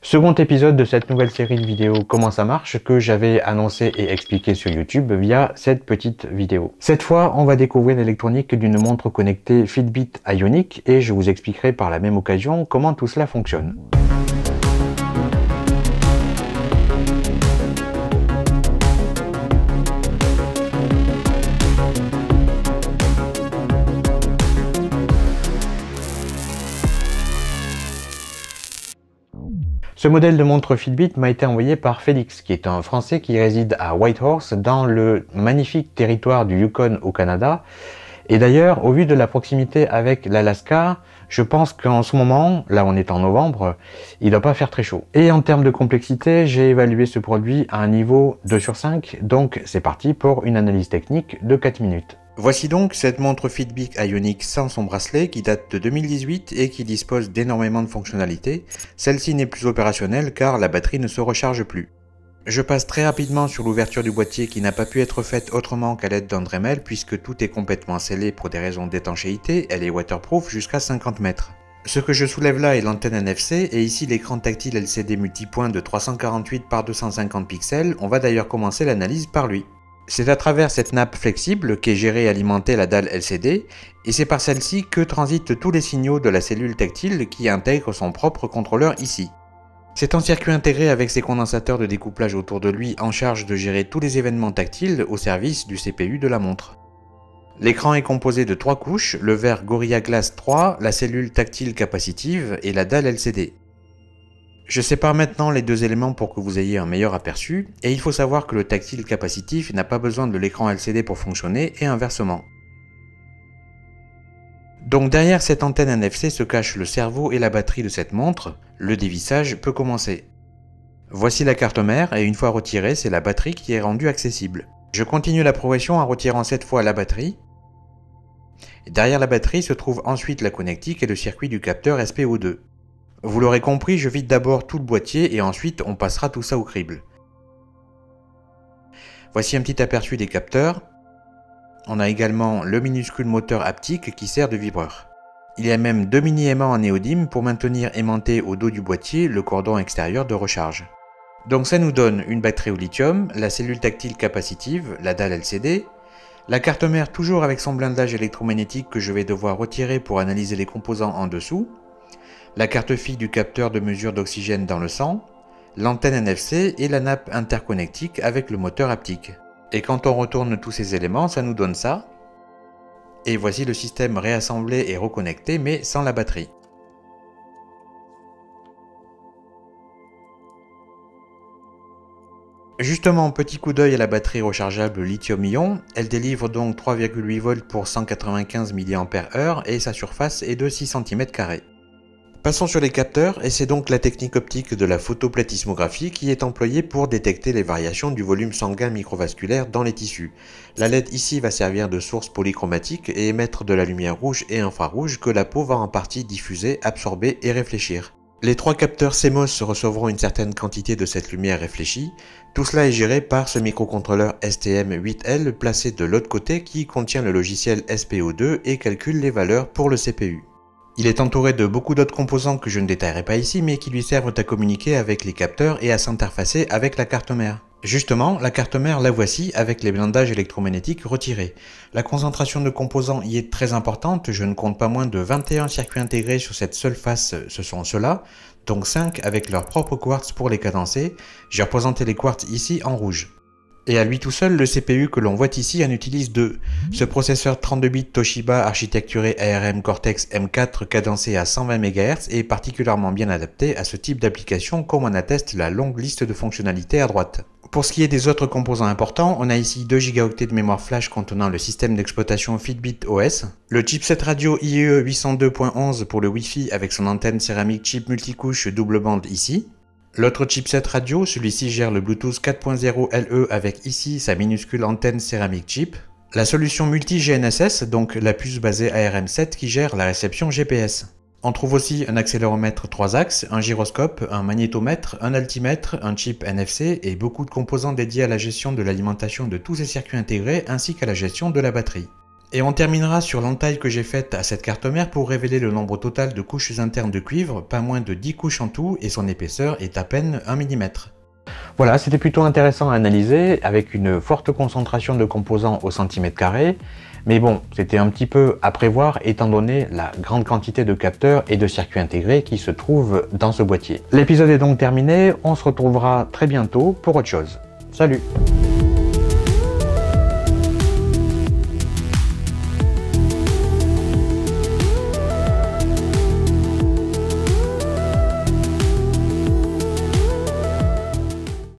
Second épisode de cette nouvelle série de vidéos Comment ça marche que j'avais annoncé et expliqué sur YouTube via cette petite vidéo. Cette fois, on va découvrir l'électronique d'une montre connectée Fitbit Ionic et je vous expliquerai par la même occasion comment tout cela fonctionne. Ce modèle de montre Fitbit m'a été envoyé par Félix, qui est un Français qui réside à Whitehorse, dans le magnifique territoire du Yukon au Canada. Et d'ailleurs, au vu de la proximité avec l'Alaska, je pense qu'en ce moment, là on est en novembre, il ne doit pas faire très chaud. Et en termes de complexité, j'ai évalué ce produit à un niveau 2 sur 5, donc c'est parti pour une analyse technique de 4 minutes. Voici donc cette montre Fitbit Ionic sans son bracelet qui date de 2018 et qui dispose d'énormément de fonctionnalités. Celle-ci n'est plus opérationnelle car la batterie ne se recharge plus. Je passe très rapidement sur l'ouverture du boîtier qui n'a pas pu être faite autrement qu'à l'aide d'un Dremel puisque tout est complètement scellé pour des raisons d'étanchéité, elle est waterproof jusqu'à 50 mètres. Ce que je soulève là est l'antenne NFC et ici l'écran tactile LCD multipoint de 348 par 250 pixels, on va d'ailleurs commencer l'analyse par lui. C'est à travers cette nappe flexible qu'est gérée et alimentée la dalle LCD, et c'est par celle-ci que transitent tous les signaux de la cellule tactile qui intègre son propre contrôleur ici. C'est un circuit intégré avec ses condensateurs de découplage autour de lui en charge de gérer tous les événements tactiles au service du CPU de la montre. L'écran est composé de 3 couches, le verre Gorilla Glass 3, la cellule tactile capacitive et la dalle LCD. Je sépare maintenant les deux éléments pour que vous ayez un meilleur aperçu, et il faut savoir que le tactile capacitif n'a pas besoin de l'écran LCD pour fonctionner et inversement. Donc derrière cette antenne NFC se cachent le cerveau et la batterie de cette montre, le dévissage peut commencer. Voici la carte mère et une fois retirée, c'est la batterie qui est rendue accessible. Je continue la progression en retirant cette fois la batterie. Et derrière la batterie se trouve ensuite la connectique et le circuit du capteur SPO2. Vous l'aurez compris, je vide d'abord tout le boîtier et ensuite on passera tout ça au crible. Voici un petit aperçu des capteurs. On a également le minuscule moteur haptique qui sert de vibreur. Il y a même 2 mini-aimants en néodyme pour maintenir aimanté au dos du boîtier le cordon extérieur de recharge. Donc ça nous donne une batterie au lithium, la cellule tactile capacitive, la dalle LCD, la carte mère toujours avec son blindage électromagnétique que je vais devoir retirer pour analyser les composants en dessous, la carte fille du capteur de mesure d'oxygène dans le sang, l'antenne NFC et la nappe interconnectique avec le moteur haptique. Et quand on retourne tous ces éléments, ça nous donne ça. Et voici le système réassemblé et reconnecté mais sans la batterie. Justement, petit coup d'œil à la batterie rechargeable lithium-ion, elle délivre donc 3,8 volts pour 195 mAh et sa surface est de 6 cm². Passons sur les capteurs, et c'est donc la technique optique de la photoplétismographie qui est employée pour détecter les variations du volume sanguin microvasculaire dans les tissus. La LED ici va servir de source polychromatique et émettre de la lumière rouge et infrarouge que la peau va en partie diffuser, absorber et réfléchir. Les 3 capteurs CMOS recevront une certaine quantité de cette lumière réfléchie. Tout cela est géré par ce microcontrôleur STM8L placé de l'autre côté qui contient le logiciel SPO2 et calcule les valeurs pour le CPU. Il est entouré de beaucoup d'autres composants que je ne détaillerai pas ici mais qui lui servent à communiquer avec les capteurs et à s'interfacer avec la carte mère. Justement, la carte mère la voici avec les blindages électromagnétiques retirés. La concentration de composants y est très importante, je ne compte pas moins de 21 circuits intégrés sur cette seule face, ce sont ceux-là, donc 5 avec leur propre quartz pour les cadencer. J'ai représenté les quartz ici en rouge. Et à lui tout seul, le CPU que l'on voit ici en utilise 2. Ce processeur 32 bits Toshiba architecturé ARM Cortex M4 cadencé à 120 MHz est particulièrement bien adapté à ce type d'application comme en atteste la longue liste de fonctionnalités à droite. Pour ce qui est des autres composants importants, on a ici 2 Go de mémoire flash contenant le système d'exploitation Fitbit OS, le chipset radio IEE 802.11 pour le Wi-Fi avec son antenne céramique chip multicouche double bande ici, l'autre chipset radio, celui-ci gère le Bluetooth 4.0 LE avec ici sa minuscule antenne céramique chip. La solution multi-GNSS, donc la puce basée ARM7 qui gère la réception GPS. On trouve aussi un accéléromètre 3 axes, un gyroscope, un magnétomètre, un altimètre, un chip NFC et beaucoup de composants dédiés à la gestion de l'alimentation de tous ces circuits intégrés ainsi qu'à la gestion de la batterie. Et on terminera sur l'entaille que j'ai faite à cette carte mère pour révéler le nombre total de couches internes de cuivre, pas moins de 10 couches en tout, et son épaisseur est à peine 1 mm. Voilà, c'était plutôt intéressant à analyser, avec une forte concentration de composants au centimètre carré, mais bon, c'était un petit peu à prévoir étant donné la grande quantité de capteurs et de circuits intégrés qui se trouvent dans ce boîtier. L'épisode est donc terminé, on se retrouvera très bientôt pour autre chose. Salut!